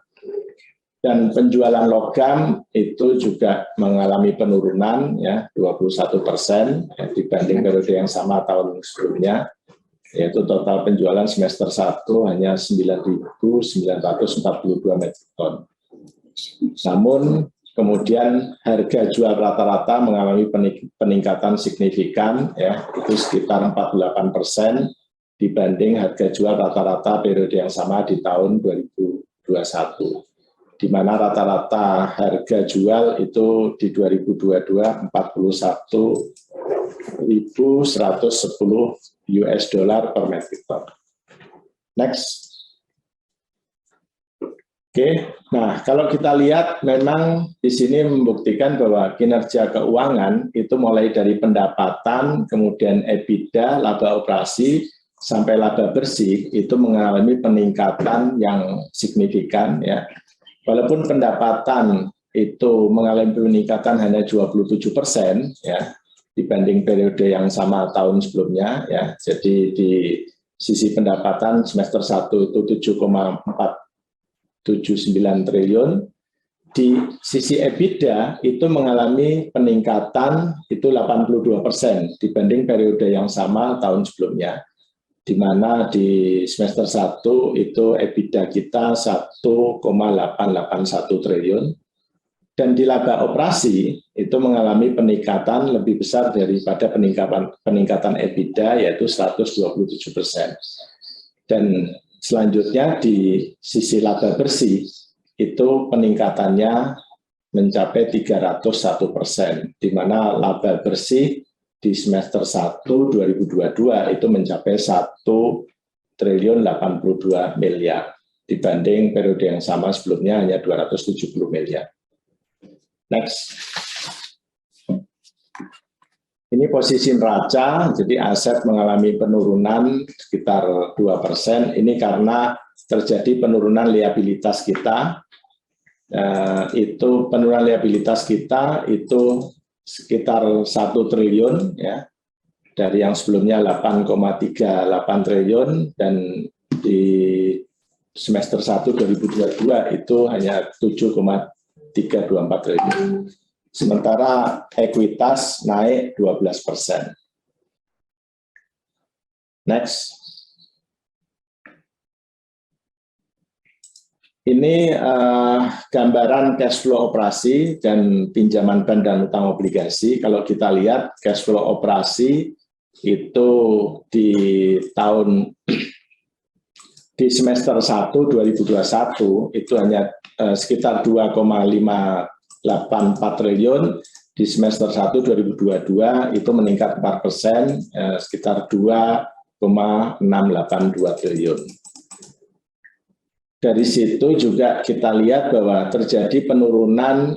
[SPEAKER 6] Dan penjualan logam itu juga mengalami penurunan ya 21% ya, dibanding periode yang sama tahun sebelumnya, yaitu total penjualan semester 1 hanya 9.942 metrik ton. Namun kemudian harga jual rata-rata mengalami peningkatan signifikan, ya, itu sekitar 48% dibanding harga jual rata-rata periode yang sama di tahun 2021. Di mana rata-rata harga jual itu di 2022 41.110 US dollar per metric ton. Next. Oke, nah kalau kita lihat memang di sini membuktikan bahwa kinerja keuangan itu mulai dari pendapatan, kemudian EBITDA, laba operasi, sampai laba bersih itu mengalami peningkatan yang signifikan, ya. Walaupun pendapatan itu mengalami peningkatan hanya 27% ya dibanding periode yang sama tahun sebelumnya, ya. Jadi di sisi pendapatan semester 1 itu 7,479 triliun. Di sisi EBITDA itu mengalami peningkatan itu 82% dibanding periode yang sama tahun sebelumnya, di mana di semester 1 itu EBITDA kita 1,881 triliun, dan di laba operasi itu mengalami peningkatan lebih besar daripada peningkatan EBITDA, yaitu 127%. Dan selanjutnya di sisi laba bersih itu peningkatannya mencapai 301%, di mana laba bersih di semester 1 2022 itu mencapai 1.082 miliar dibanding periode yang sama sebelumnya hanya 270 miliar. Next. Ini posisi neraca, jadi aset mengalami penurunan sekitar 2%. Ini karena terjadi penurunan liabilitas kita. Itu penurunan liabilitas kita itu sekitar 1 triliun ya. Dari yang sebelumnya 8,38 triliun dan di semester 1 2022 itu hanya 7,324 triliun. Sementara ekuitas naik 12%. Next. Ini gambaran cash flow operasi dan pinjaman bank dan utang obligasi. Kalau kita lihat cash flow operasi itu di semester 1 2021 itu hanya sekitar 2,584 triliun, di semester 1 2022 itu meningkat 4%, sekitar 2,682 triliun. Dari situ juga kita lihat bahwa terjadi penurunan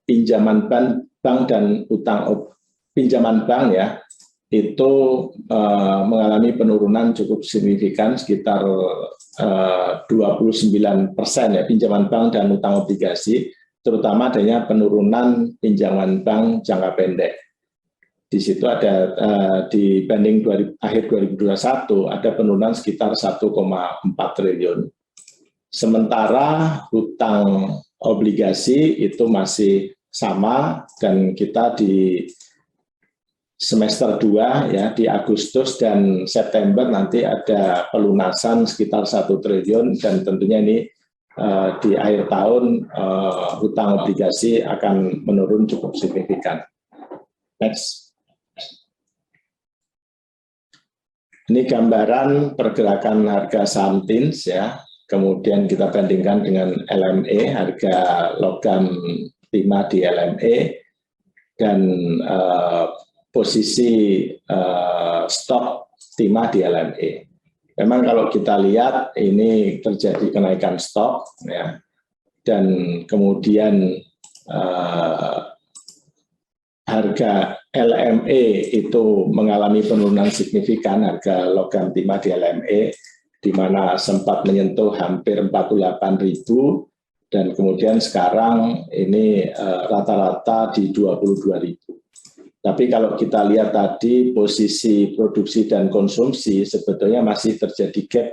[SPEAKER 6] pinjaman bank dan pinjaman bank ya, itu mengalami penurunan cukup signifikan sekitar 29% ya, pinjaman bank dan utang obligasi, terutama adanya penurunan pinjaman bank jangka pendek. Di situ ada dibanding akhir 2021 ada penurunan sekitar 1,4 triliun. Sementara hutang obligasi itu masih sama dan kita di semester 2 ya, di Agustus dan September nanti ada pelunasan sekitar 1 triliun dan tentunya ini di akhir tahun hutang obligasi akan menurun cukup signifikan. Next. Ini gambaran pergerakan harga saham TINS ya. Kemudian kita bandingkan dengan LME, harga logam timah di LME dan posisi stok timah di LME. Memang kalau kita lihat ini terjadi kenaikan stok ya, dan kemudian harga LME itu mengalami penurunan signifikan, harga logam timah di LME di mana sempat menyentuh hampir 48.000 dan kemudian sekarang ini rata-rata di 22.000. Tapi kalau kita lihat tadi posisi produksi dan konsumsi sebetulnya masih terjadi gap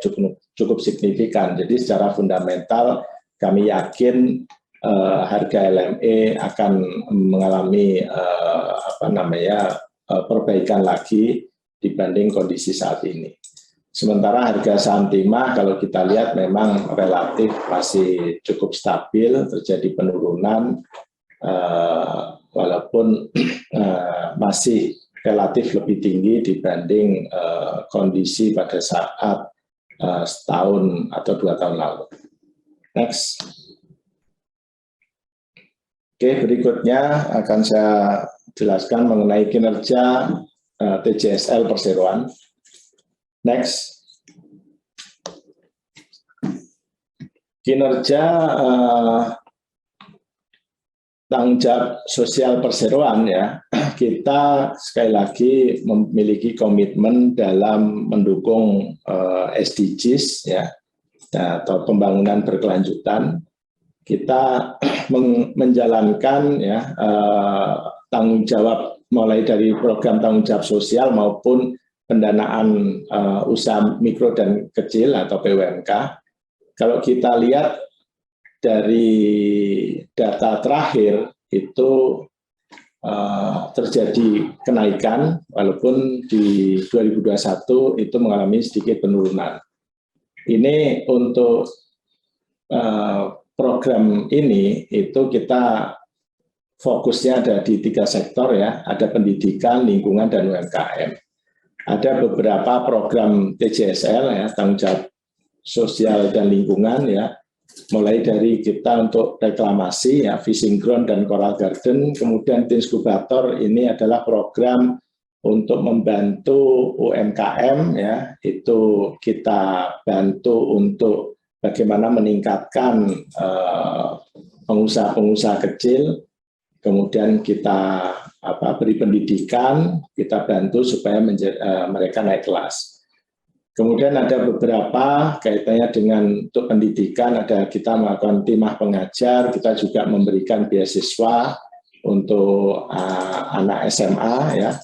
[SPEAKER 6] cukup signifikan. Jadi secara fundamental kami yakin harga LME akan mengalami perbaikan lagi dibanding kondisi saat ini. Sementara harga saham timah kalau kita lihat memang relatif masih cukup stabil, terjadi penurunan walaupun masih relatif lebih tinggi dibanding kondisi pada saat setahun atau 2 tahun lalu. Next. Oke, berikutnya akan saya jelaskan mengenai kinerja TJSL Perseroan. Next. Kinerja tanggung jawab sosial perseroan ya, kita sekali lagi memiliki komitmen dalam mendukung SDGs ya, atau pembangunan berkelanjutan. Kita menjalankan ya tanggung jawab mulai dari program tanggung jawab sosial maupun pendanaan usaha mikro dan kecil atau PUMK. Kalau kita lihat dari data terakhir itu terjadi kenaikan walaupun di 2021 itu mengalami sedikit penurunan. Ini untuk program ini itu kita fokusnya ada di 3 sektor ya, ada pendidikan, lingkungan, dan UMKM. Ada beberapa program TJSL ya, tanggung jawab sosial dan lingkungan ya, mulai dari kita untuk reklamasi ya, fishing ground dan coral garden, kemudian Tinskubator ini adalah program untuk membantu UMKM ya, itu kita bantu untuk bagaimana meningkatkan pengusaha-pengusaha kecil, kemudian kita beri pendidikan, kita bantu supaya mereka naik kelas. Kemudian ada beberapa kaitannya dengan untuk pendidikan, kita melakukan timah pengajar, kita juga memberikan beasiswa untuk anak SMA ya.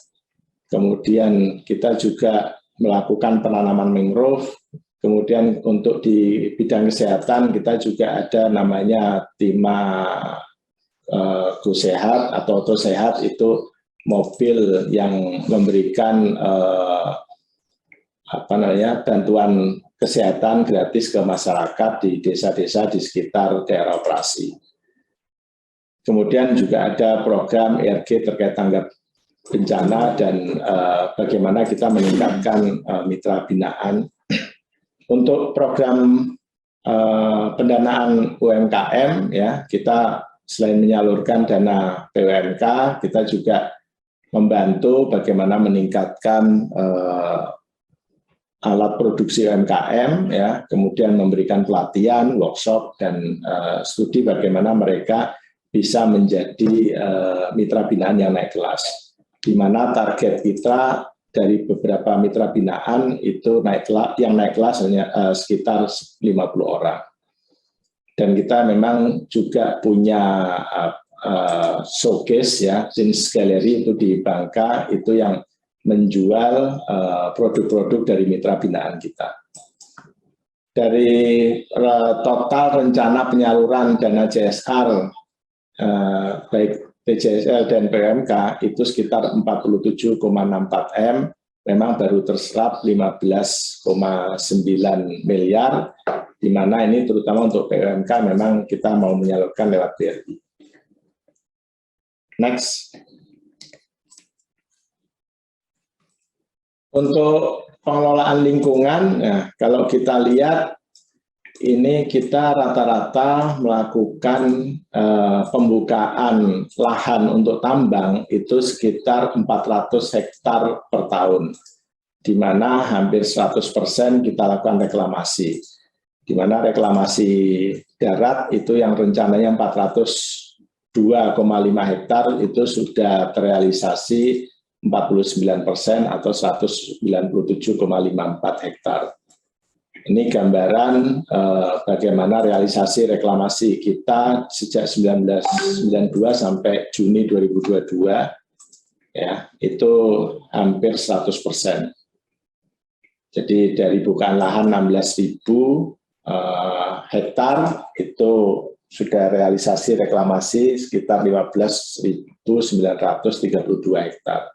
[SPEAKER 6] Kemudian kita juga melakukan penanaman mangrove. Kemudian untuk di bidang kesehatan kita juga ada namanya timah Go Sehat atau Oto Sehat, itu mobil yang memberikan bantuan kesehatan gratis ke masyarakat di desa-desa di sekitar daerah operasi. Kemudian juga ada program ERG terkait tanggap bencana dan bagaimana kita meningkatkan mitra binaan. Untuk program pendanaan UMKM ya, kita selain menyalurkan dana PUMK, kita juga membantu bagaimana meningkatkan alat produksi UMKM ya, kemudian memberikan pelatihan, workshop dan studi bagaimana mereka bisa menjadi mitra binaan yang naik kelas. Di mana target kita dari beberapa mitra binaan itu yang naik kelas hanya sekitar 50 orang. Dan kita memang juga punya showcase ya, jenis galeri itu di Bangka, itu yang menjual produk-produk dari mitra binaan kita. Dari total rencana penyaluran dana CSR baik PJSL dan PUMK itu sekitar 47,64 M, memang baru terserap 15,9 miliar, di mana ini terutama untuk PUMK memang kita mau menyalurkan lewat BRI. Next. Untuk pengelolaan lingkungan, ya, kalau kita lihat ini kita rata-rata melakukan pembukaan lahan untuk tambang itu sekitar 400 hektar per tahun, di mana hampir 100% kita lakukan reklamasi. Di mana reklamasi darat itu yang rencananya 402,5 hektar itu sudah terrealisasi 49% atau 197,54 hektar. Ini gambaran bagaimana realisasi reklamasi kita sejak 1992 sampai Juni 2022, ya, itu hampir 100%. Jadi dari bukaan lahan 16.000 hektar itu sudah realisasi reklamasi sekitar 15.932 hektar.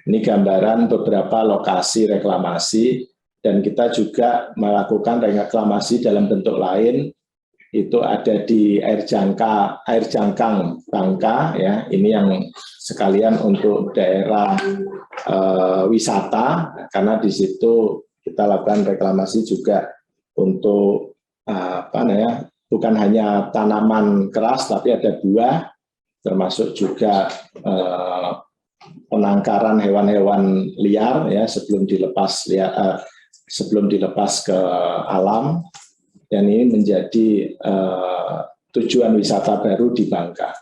[SPEAKER 6] Ini gambaran beberapa lokasi reklamasi, dan kita juga melakukan reklamasi dalam bentuk lain, itu ada di air jangkang Bangka ya, ini yang sekalian untuk daerah wisata, karena di situ kita lakukan reklamasi juga untuk bukan hanya tanaman keras tapi ada buah, termasuk juga penangkaran hewan-hewan liar ya sebelum dilepas ke alam, dan ini menjadi tujuan wisata baru di Bangka.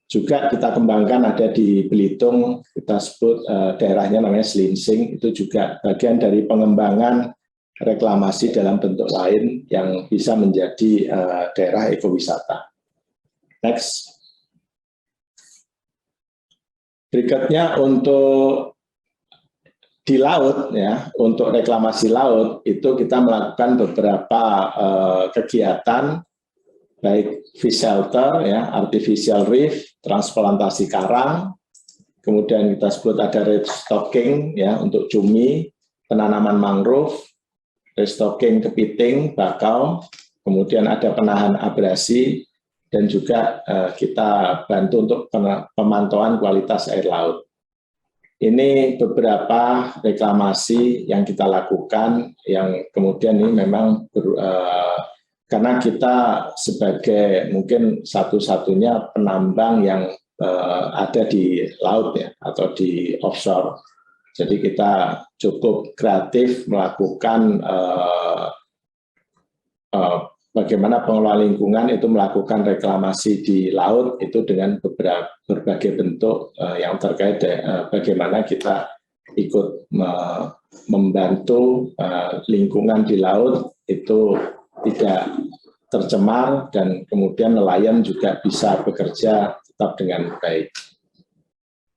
[SPEAKER 6] Juga kita kembangkan ada di Belitung, kita sebut daerahnya namanya Selinsing, itu juga bagian dari pengembangan reklamasi dalam bentuk lain yang bisa menjadi daerah ekowisata. Next. Berikutnya untuk di laut ya, untuk reklamasi laut itu kita melakukan beberapa kegiatan, baik fish shelter ya, artificial reef, transplantasi karang, kemudian kita sebut ada restocking ya untuk cumi, penanaman mangrove, restocking kepiting, bakau, kemudian ada penahan abrasi, dan juga kita bantu untuk pemantauan kualitas air laut. Ini beberapa reklamasi yang kita lakukan, yang kemudian ini memang karena kita sebagai mungkin satu-satunya penambang yang ada di laut ya, atau di offshore. Jadi kita cukup kreatif melakukan bagaimana pengelola lingkungan itu melakukan reklamasi di laut itu dengan berbagai bentuk yang terkait bagaimana kita ikut membantu lingkungan di laut itu tidak tercemar dan kemudian nelayan juga bisa bekerja tetap dengan baik.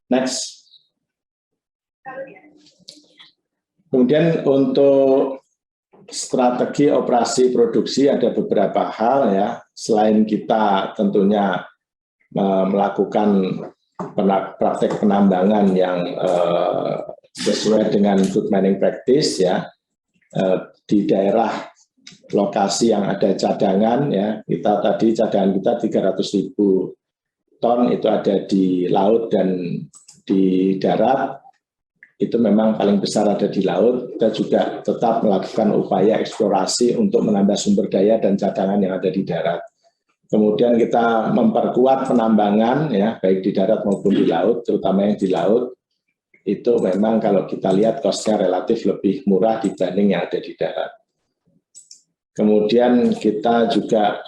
[SPEAKER 6] Next. Kemudian untuk strategi operasi produksi ada beberapa hal ya, selain kita tentunya melakukan praktek penambangan yang sesuai dengan good mining practice ya, di daerah lokasi yang ada cadangan ya, kita tadi cadangan kita 300.000 ton itu ada di laut dan di darat. Itu memang paling besar ada di laut. Kita juga tetap melakukan upaya eksplorasi untuk menambah sumber daya dan cadangan yang ada di darat. Kemudian kita memperkuat penambangan ya, baik di darat maupun di laut, terutama yang di laut. Itu memang kalau kita lihat cost-nya relatif lebih murah dibanding yang ada di darat. Kemudian kita juga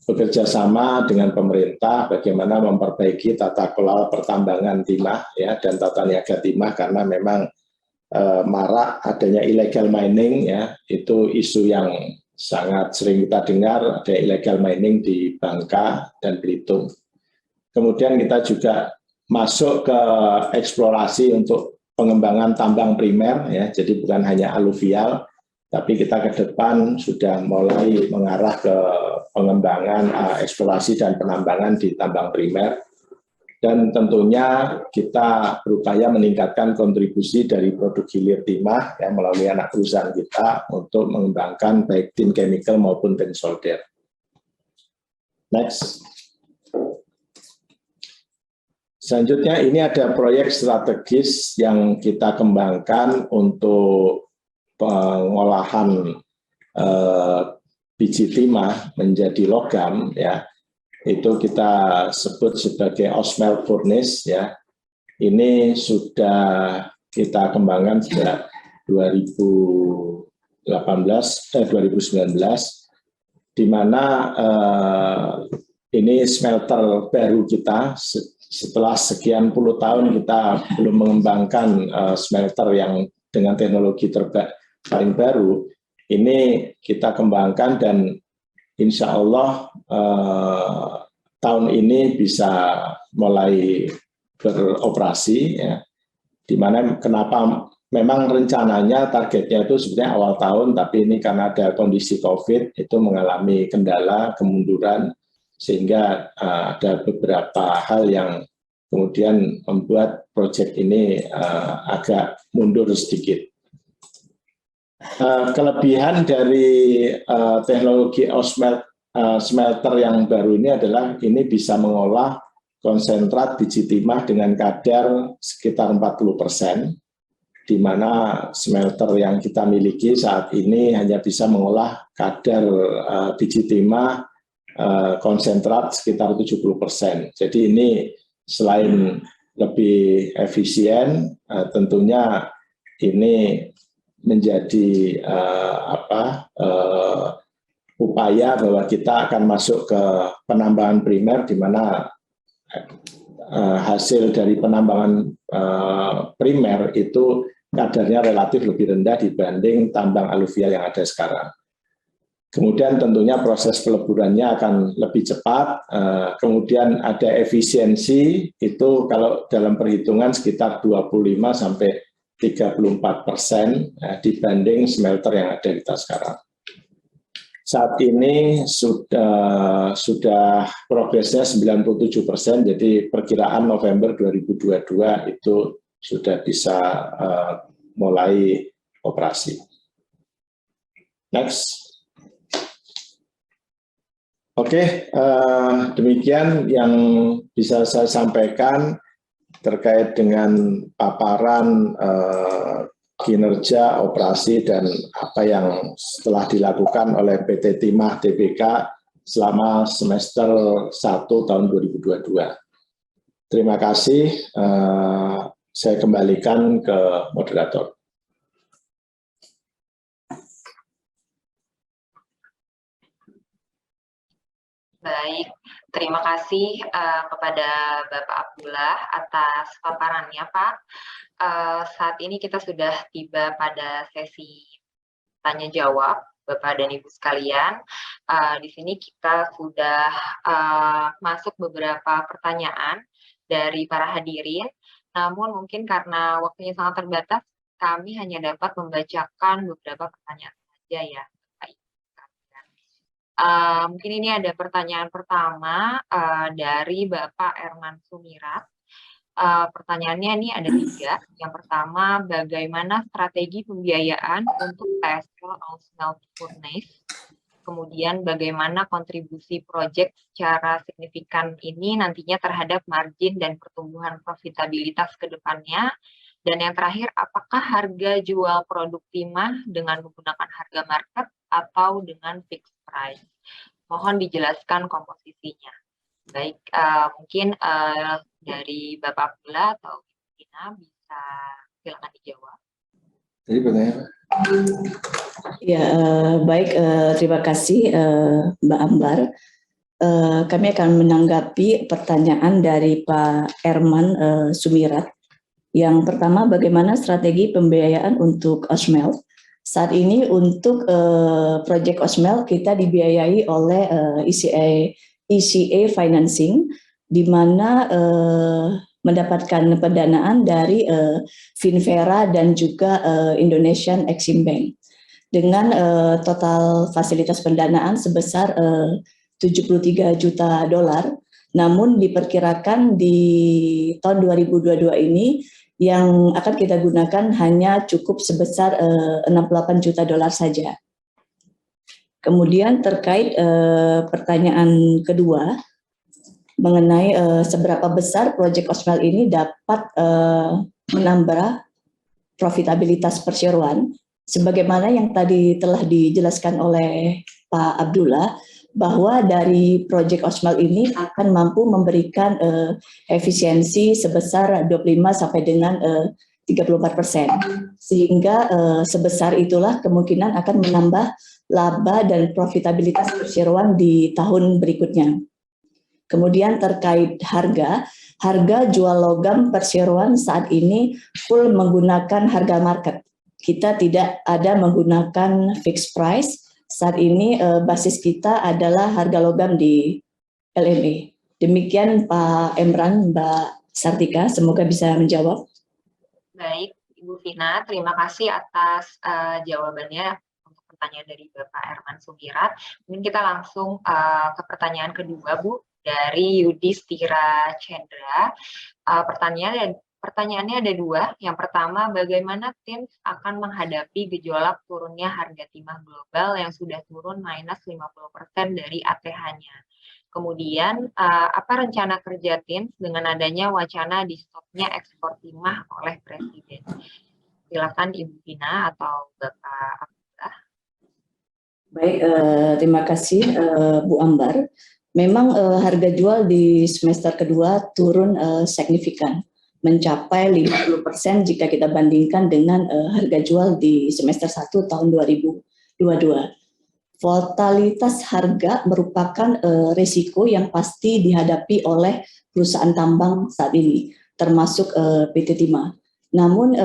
[SPEAKER 6] bekerja sama dengan pemerintah bagaimana memperbaiki tata kelola pertambangan timah ya, dan tata niaga timah karena memang marak adanya illegal mining ya, itu isu yang sangat sering kita dengar, ada illegal mining di Bangka dan Belitung. Kemudian kita juga masuk ke eksplorasi untuk pengembangan tambang primer ya, jadi bukan hanya aluvial, tapi kita ke depan sudah mulai mengarah ke pengembangan eksplorasi dan penambangan di tambang primer. Dan tentunya kita berupaya meningkatkan kontribusi dari produk hilir timah ya, melalui anak perusahaan kita untuk mengembangkan baik tin chemical maupun tin solder. Next. Selanjutnya ini ada proyek strategis yang kita kembangkan untuk pengolahan biji timah menjadi logam ya, itu kita sebut sebagai Osmelt Furnace ya. Ini sudah kita kembangkan sejak 2019 di mana ini smelter baru kita. Setelah sekian puluh tahun kita belum mengembangkan smelter yang dengan teknologi paling baru, ini kita kembangkan dan insya Allah tahun ini bisa mulai beroperasi ya. Dimana kenapa memang rencananya targetnya itu sebenarnya awal tahun, tapi ini karena ada kondisi COVID itu mengalami kendala kemunduran sehingga ada beberapa hal yang kemudian membuat proyek ini agak mundur sedikit. Kelebihan dari teknologi smelter yang baru ini adalah ini bisa mengolah konsentrat biji timah dengan kadar sekitar 40%, di mana smelter yang kita miliki saat ini hanya bisa mengolah kadar biji timah konsentrat sekitar 70%. Jadi ini selain lebih efisien, tentunya ini menjadi upaya bahwa kita akan masuk ke penambangan primer, di mana hasil dari penambangan primer itu kadarnya relatif lebih rendah dibanding tambang aluvial yang ada sekarang. Kemudian tentunya proses peleburannya akan lebih cepat, kemudian ada efisiensi, itu kalau dalam perhitungan sekitar 25-34% dibanding smelter yang ada kita sekarang. Saat ini sudah progresnya 97%, jadi perkiraan November 2022 itu sudah bisa mulai operasi. Next. Oke, demikian yang bisa saya sampaikan terkait dengan paparan kinerja, operasi, dan apa yang setelah dilakukan oleh PT Timah Tbk selama semester 1 tahun 2022. Terima kasih, saya kembalikan ke moderator.
[SPEAKER 3] Baik, terima kasih kepada Bapak Abdullah atas paparannya, Pak. Saat ini kita sudah tiba pada sesi tanya jawab, Bapak dan Ibu sekalian. Di sini kita sudah masuk beberapa pertanyaan dari para hadirin, namun mungkin karena waktunya sangat terbatas, kami hanya dapat membacakan beberapa pertanyaan saja ya, Bapak Ibu sekalian. Mungkin ini ada pertanyaan pertama dari Bapak Erman Sumirat. Pertanyaannya ini ada 3. Yang pertama, bagaimana strategi pembiayaan untuk TSL All Smelt Furnace? Kemudian bagaimana kontribusi proyek secara signifikan ini nantinya terhadap margin dan pertumbuhan profitabilitas ke depannya? Dan yang terakhir, apakah harga jual produk timah dengan menggunakan harga market atau dengan fixed price? Mohon dijelaskan komposisinya. Baik, mungkin dari Bapak Abdullah atau Ibu Tina bisa silakan dijawab.
[SPEAKER 6] Jadi pertanyaan Pak.
[SPEAKER 4] Ya, baik, terima kasih Mbak Ambar. Kami akan menanggapi pertanyaan dari Pak Erman Sumirat. Yang pertama, bagaimana strategi pembiayaan untuk Osmelt? Saat ini untuk proyek Osmelt kita dibiayai oleh ECA financing, di mana mendapatkan pendanaan dari Finvera dan juga Indonesian Exim Bank dengan total fasilitas pendanaan sebesar 73 juta dolar. Namun diperkirakan di tahun 2022 ini yang akan kita gunakan hanya cukup sebesar 68 juta dolar saja. Kemudian terkait pertanyaan kedua mengenai seberapa besar proyek Osmelt ini dapat menambah profitabilitas perseroan, sebagaimana yang tadi telah dijelaskan oleh Pak Abdullah, bahwa dari proyek Osmelt ini akan mampu memberikan efisiensi sebesar 25 sampai dengan 34%, sehingga sebesar itulah kemungkinan akan menambah laba dan profitabilitas perseroan di tahun berikutnya. Kemudian terkait harga jual logam perseroan saat ini full menggunakan harga market. Kita tidak ada menggunakan fixed price. Saat ini basis kita adalah harga logam di LME. Demikian Pak Emran, Mbak Sartika, semoga bisa menjawab.
[SPEAKER 3] Baik, Ibu Vina, terima kasih atas jawabannya untuk pertanyaan dari Bapak Erman Sumirat. Mungkin kita langsung ke pertanyaan kedua, Bu, dari Yudhistira Chandra. Pertanyaannya ada 2. Yang pertama, bagaimana Tims akan menghadapi gejolak turunnya harga timah global yang sudah turun minus 50% dari ATH-nya? Kemudian, apa rencana kerja Tims dengan adanya wacana di stopnya ekspor timah oleh Presiden? Silakan Ibu Vina atau Bapak Abdullah.
[SPEAKER 4] Baik, terima kasih Bu Ambar. Memang harga jual di semester kedua turun signifikan, mencapai 50% jika kita bandingkan dengan harga jual di semester 1 tahun 2022. Volatilitas harga merupakan risiko yang pasti dihadapi oleh perusahaan tambang saat ini, termasuk PT Timah. Namun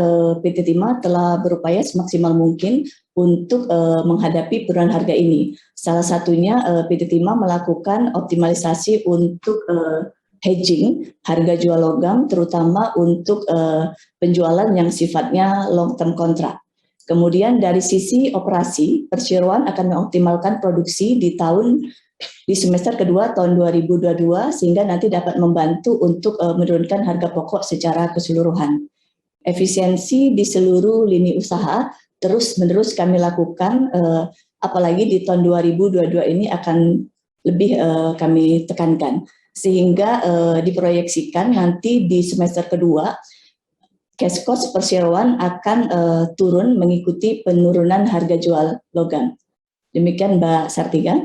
[SPEAKER 4] PT Timah telah berupaya semaksimal mungkin untuk menghadapi penurunan harga ini. Salah satunya PT Timah melakukan optimalisasi untuk hedging harga jual logam, terutama untuk penjualan yang sifatnya long term contract. Kemudian dari sisi operasi, perseroan akan mengoptimalkan produksi di semester kedua tahun 2022 sehingga nanti dapat membantu untuk menurunkan harga pokok secara keseluruhan. Efisiensi di seluruh lini usaha terus-menerus kami lakukan, apalagi di tahun 2022 ini akan lebih kami tekankan. Sehingga diproyeksikan nanti di semester kedua, cash cost perseroan akan turun mengikuti penurunan harga jual logam. Demikian Mbak Sartika.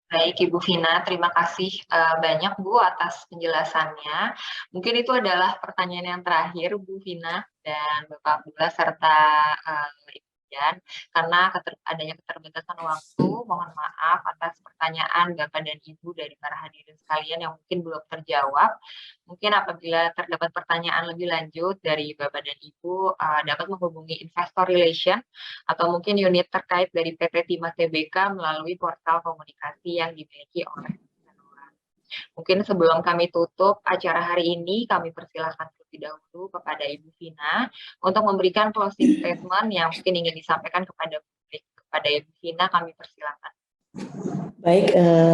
[SPEAKER 3] Baik, Ibu Vina, terima kasih banyak Bu atas penjelasannya. Mungkin itu adalah pertanyaan yang terakhir Bu Vina dan Bapak Abdullah serta Ibu Jan. Karena adanya keterbatasan waktu, mohon maaf atas pertanyaan Bapak dan Ibu dari para hadirin sekalian yang mungkin belum terjawab. Mungkin apabila terdapat pertanyaan lebih lanjut dari Bapak dan Ibu, dapat menghubungi Investor Relation atau mungkin unit terkait dari PT Timah Tbk melalui portal komunikasi yang dimiliki oleh Mungkin sebelum kami tutup acara hari ini, kami persilahkan terlebih dahulu kepada Ibu Vina untuk memberikan closing statement yang mungkin ingin disampaikan kepada publik. Kepada Ibu Vina, kami persilahkan.
[SPEAKER 4] Baik,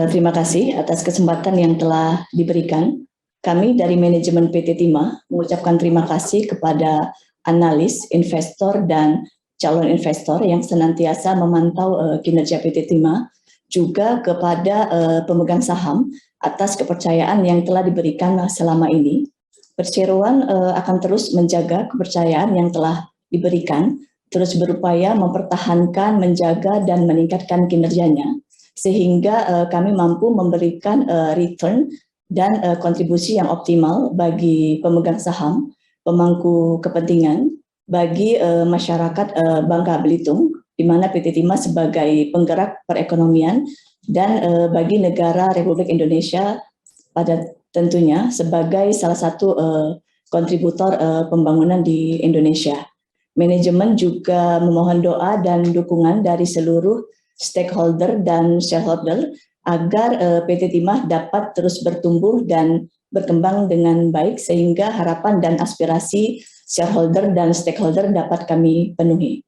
[SPEAKER 4] terima kasih atas kesempatan yang telah diberikan. Kami dari manajemen PT Timah mengucapkan terima kasih kepada analis, investor, dan calon investor yang senantiasa memantau kinerja PT Timah, juga kepada pemegang saham atas kepercayaan yang telah diberikan selama ini. Perseroan akan terus menjaga kepercayaan yang telah diberikan, terus berupaya mempertahankan, menjaga, dan meningkatkan kinerjanya, sehingga kami mampu memberikan return dan kontribusi yang optimal bagi pemegang saham, pemangku kepentingan, bagi masyarakat Bangka Belitung, di mana PT Timah sebagai penggerak perekonomian, dan bagi negara Republik Indonesia pada tentunya sebagai salah satu kontributor pembangunan di Indonesia. Manajemen juga memohon doa dan dukungan dari seluruh stakeholder dan shareholder agar PT Timah dapat terus bertumbuh dan berkembang dengan baik sehingga harapan dan aspirasi shareholder dan stakeholder dapat kami penuhi.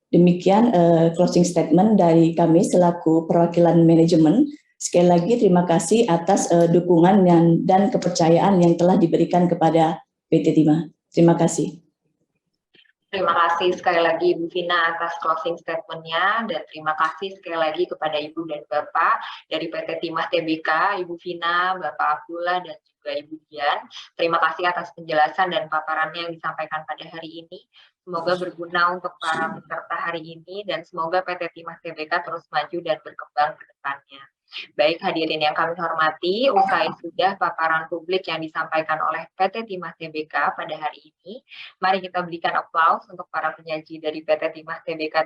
[SPEAKER 4] Demikian closing statement dari kami selaku perwakilan manajemen. Sekali lagi terima kasih atas dukungan dan kepercayaan yang telah diberikan kepada PT Timah. Terima kasih.
[SPEAKER 3] Terima kasih sekali lagi Ibu Vina atas closing statement-nya, dan terima kasih sekali lagi kepada Ibu dan Bapak dari PT Timah Tbk, Ibu Vina, Bapak Abdullah, dan juga Ibu Dian. Terima kasih atas penjelasan dan paparannya yang disampaikan pada hari ini. Semoga berguna untuk para peserta hari ini, dan semoga PT Timah Tbk terus maju dan berkembang ke depannya. Baik hadirin yang kami hormati, usai sudah paparan publik yang disampaikan oleh PT Timah Tbk pada hari ini, mari kita berikan aplaus untuk para penyaji dari PT Timah Tbk.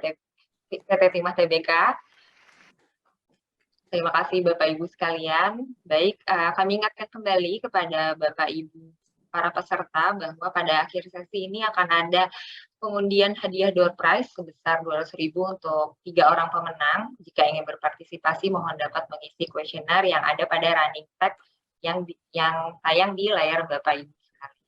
[SPEAKER 3] Terima kasih Bapak Ibu sekalian. Baik, kami ingatkan kembali kepada Bapak Ibu para peserta bahwa pada akhir sesi ini akan ada pengundian hadiah door prize sebesar 200.000 untuk 3 orang pemenang. Jika ingin berpartisipasi, mohon dapat mengisi kuesioner yang ada pada running text yang tayang di layar Bapak Ibu sekalian.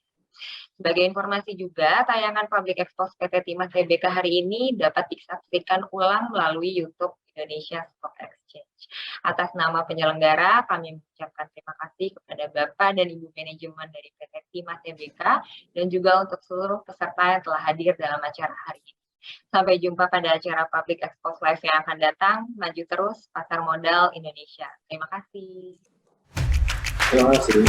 [SPEAKER 3] Sebagai informasi juga, tayangan Public Expose PT Timah Tbk hari ini dapat disaksikan ulang melalui YouTube Indonesia Stock Exchange. Atas nama penyelenggara, kami mengucapkan terima kasih kepada Bapak dan Ibu manajemen dari PT Timah Tbk dan juga untuk seluruh peserta yang telah hadir dalam acara hari ini. Sampai jumpa pada acara Public Expose Live yang akan datang. Maju terus pasar modal Indonesia. Terima kasih.
[SPEAKER 6] Terima kasih.